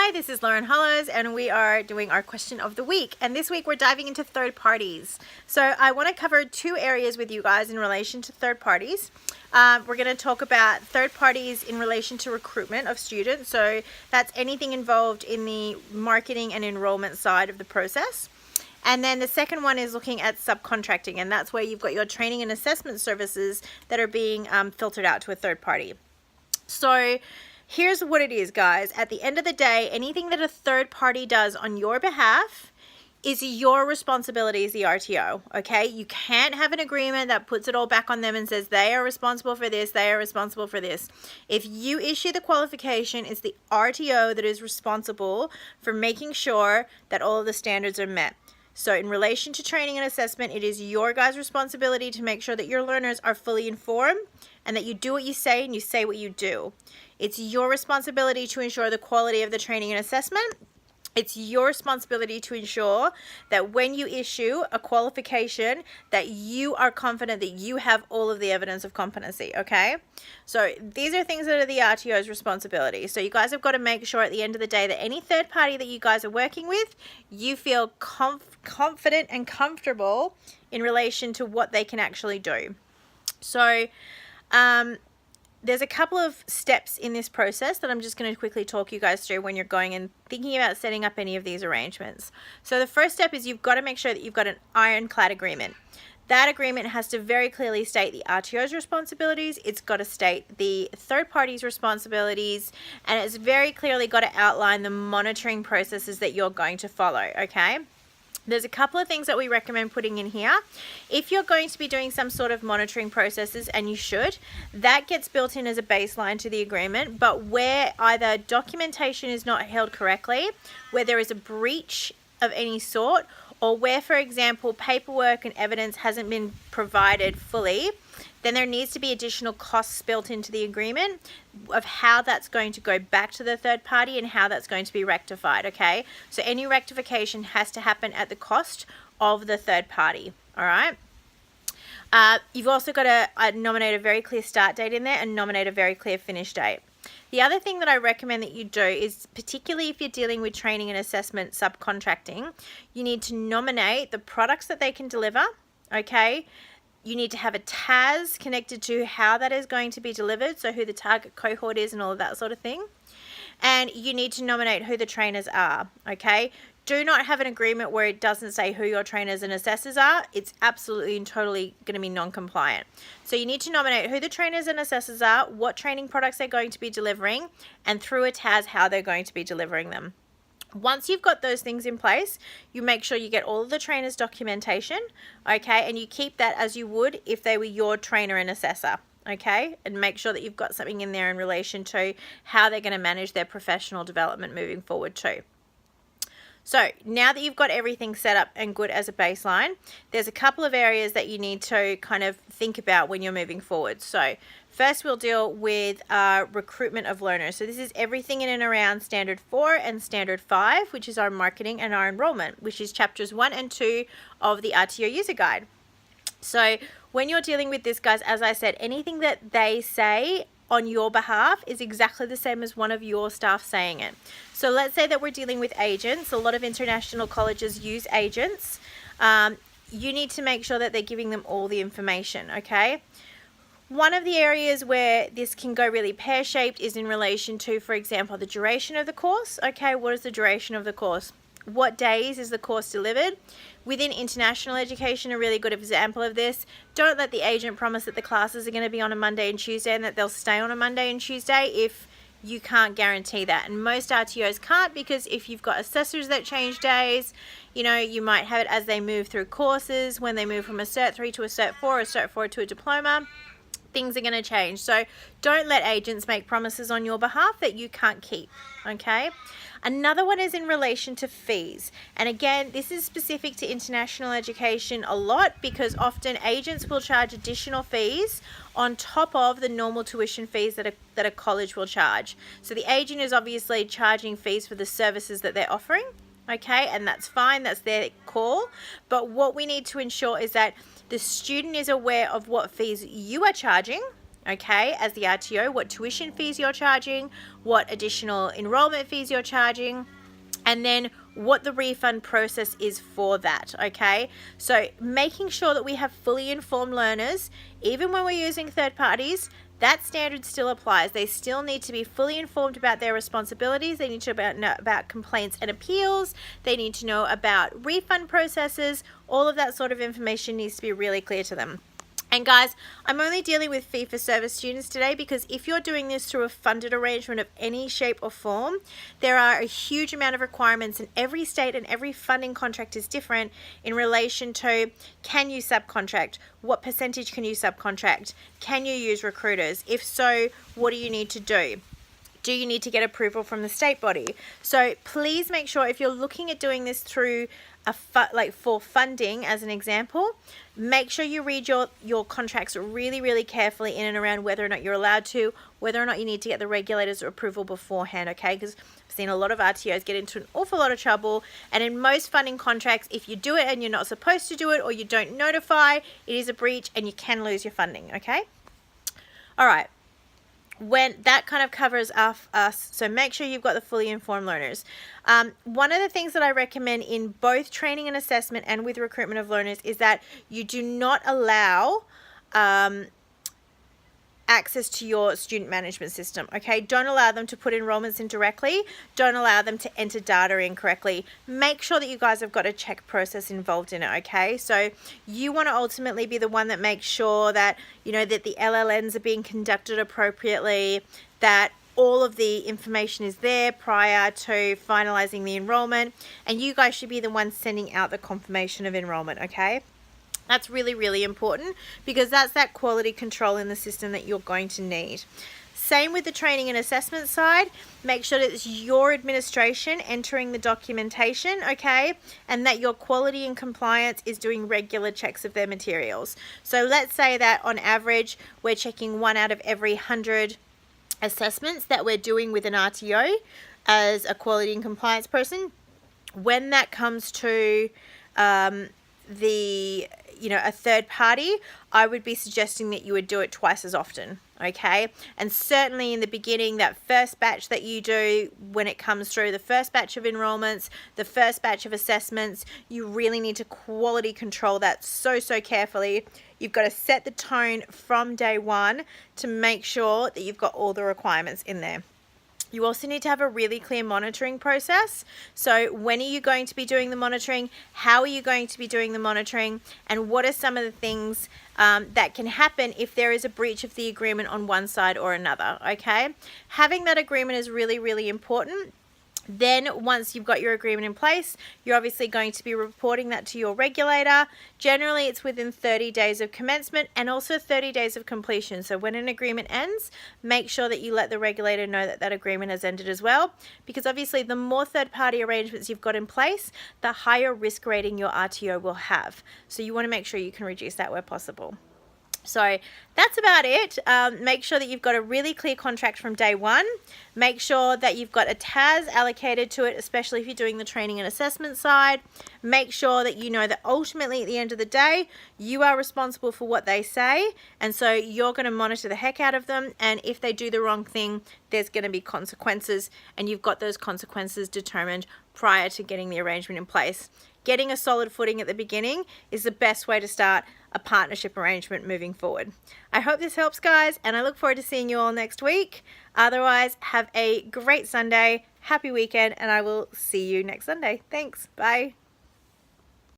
Hi, this is Lauren Hollows and we are doing our question of the week, and this week we're diving into third parties. So I want to cover two areas with you guys in relation to third parties. We're going to talk about third parties in relation to recruitment of students, so that's anything involved in the marketing and enrollment side of the process. And then the second one is looking at subcontracting, and that's where you've got your training and assessment services that are being filtered out to a third party. So here's what it is, guys. At the end of the day, anything that a third party does on your behalf is your responsibility as the RTO, okay? You can't have an agreement that puts it all back on them and says they are responsible for this, they are responsible for this. If you issue the qualification, it's the RTO that is responsible for making sure that all of the standards are met. So in relation to training and assessment, it is your guys' responsibility to make sure that your learners are fully informed and that you do what you say and you say what you do. It's your responsibility to ensure the quality of the training and assessment. It's your responsibility to ensure that when you issue a qualification that you are confident that you have all of the evidence of competency, okay? So these are things that are the RTO's responsibility. So you guys have got to make sure at the end of the day that any third party that you guys are working with, you feel confident and comfortable in relation to what they can actually do. So there's a couple of steps in this process that I'm just going to quickly talk you guys through when you're going and thinking about setting up any of these arrangements. So the first step is you've got to make sure that you've got an ironclad agreement. That agreement has to very clearly state the RTO's responsibilities, it's got to state the third party's responsibilities, and it's very clearly got to outline the monitoring processes that you're going to follow, okay? There's a couple of things that we recommend putting in here. If you're going to be doing some sort of monitoring processes, and you should, that gets built in as a baseline to the agreement, but where either documentation is not held correctly, where there is a breach of any sort, or where, for example, paperwork and evidence hasn't been provided fully, then there needs to be additional costs built into the agreement of how that's going to go back to the third party and how that's going to be rectified, okay? So any rectification has to happen at the cost of the third party, all right? You've also got to nominate a very clear start date in there and nominate a very clear finish date. The other thing that I recommend that you do is, particularly if you're dealing with training and assessment subcontracting, you need to nominate the products that they can deliver, okay? You need to have a TAS connected to how that is going to be delivered, so who the target cohort is and all of that sort of thing. And you need to nominate who the trainers are, okay? Do not have an agreement where it doesn't say who your trainers and assessors are. It's absolutely and totally going to be non-compliant. So you need to nominate who the trainers and assessors are, what training products they're going to be delivering, and through a TAS how they're going to be delivering them. Once you've got those things in place, you make sure you get all of the trainers' documentation, okay, and you keep that as you would if they were your trainer and assessor, okay, and make sure that you've got something in there in relation to how they're going to manage their professional development moving forward too. So now that you've got everything set up and good as a baseline, there's a couple of areas that you need to kind of think about when you're moving forward. So first we'll deal with recruitment of learners. So this is everything in and around Standard 4 and Standard 5, which is our marketing and our enrollment, which is chapters 1 and 2 of the RTO user guide. So when you're dealing with this, guys, as I said, anything that they say on your behalf is exactly the same as one of your staff saying it. So let's say that we're dealing with agents. A lot of international colleges use agents. You need to make sure that they're giving them all the information, okay? One of the areas where this can go really pear-shaped is in relation to, for example, the duration of the course. Okay, what is the duration of the course? What days is the course delivered? Within international education, a really good example of this, don't let the agent promise that the classes are going to be on a Monday and Tuesday and that they'll stay on a Monday and Tuesday if you can't guarantee that. And most RTOs can't, because if you've got assessors that change days, you know, you might have it as they move through courses, when they move from a Cert 3 to a Cert 4, a Cert 4 to a diploma, things are going to change. So don't let agents make promises on your behalf that you can't keep, okay? Another one is in relation to fees. And again, this is specific to international education a lot, because often agents will charge additional fees on top of the normal tuition fees that a college will charge. So the agent is obviously charging fees for the services that they're offering, okay? And that's fine, that's their call. But what we need to ensure is that the student is aware of what fees you are charging, okay, as the RTO, what tuition fees you're charging, what additional enrollment fees you're charging, and then what the refund process is for that, okay? So making sure that we have fully informed learners, even when we're using third parties, that standard still applies. They still need to be fully informed about their responsibilities. They need to know about complaints and appeals. They need to know about refund processes. All of that sort of information needs to be really clear to them. And guys, I'm only dealing with fee-for-service students today because if you're doing this through a funded arrangement of any shape or form, there are a huge amount of requirements, and every state and every funding contract is different in relation to, can you subcontract? What percentage can you subcontract? Can you use recruiters? If so, what do you need to do? Do you need to get approval from the state body? So please make sure, if you're looking at doing this through for funding as an example, make sure you read your contracts really carefully in and around whether or not you're allowed to, whether or not you need to get the regulator's approval beforehand, okay? Because I've seen a lot of RTOs get into an awful lot of trouble, and in most funding contracts, if you do it and you're not supposed to do it, or you don't notify, it is a breach and you can lose your funding, okay? All right. When that kind of covers us, so make sure you've got the fully informed learners. One of the things that I recommend in both training and assessment and with recruitment of learners is that you do not allow access to your student management system, okay? Don't allow them to put enrollments in directly. Don't allow them to enter data incorrectly. Make sure that you guys have got a check process involved in it, okay? So you want to ultimately be the one that makes sure that, you know, that the LLNs are being conducted appropriately, that all of the information is there prior to finalizing the enrollment, and you guys should be the ones sending out the confirmation of enrollment, okay? That's really important because that's that quality control in the system that you're going to need. Same with the training and assessment side. Make sure that it's your administration entering the documentation, okay? And that your quality and compliance is doing regular checks of their materials. So let's say that on average, we're checking 1 out of every 100 assessments that we're doing with an RTO as a quality and compliance person. When that comes to a third party, I would be suggesting that you would do it twice as often, okay? And certainly in the beginning, that first batch that you do when it comes through, the first batch of enrollments, the first batch of assessments, you really need to quality control that so carefully. You've got to set the tone from day one to make sure that you've got all the requirements in there. You also need to have a really clear monitoring process. So when are you going to be doing the monitoring? How are you going to be doing the monitoring? And what are some of the things that can happen if there is a breach of the agreement on one side or another, okay? Having that agreement is really important. Then once you've got your agreement in place, you're obviously going to be reporting that to your regulator. Generally, it's within 30 days of commencement and also 30 days of completion. So when an agreement ends, make sure that you let the regulator know that that agreement has ended as well, because obviously the more third-party arrangements you've got in place, the higher risk rating your RTO will have. So you want to make sure you can reduce that where possible. So that's about it. Make sure that you've got a really clear contract from day one. Make sure that you've got a TAS allocated to it, especially if you're doing the training and assessment side. Make sure that you know that ultimately at the end of the day, you are responsible for what they say. And so you're going to monitor the heck out of them. And if they do the wrong thing, there's going to be consequences. And you've got those consequences determined prior to getting the arrangement in place. Getting a solid footing at the beginning is the best way to start a partnership arrangement moving forward. I hope this helps, guys, and I look forward to seeing you all next week. Otherwise, have a great Sunday, happy weekend, and I will see you next Sunday. Thanks. Bye.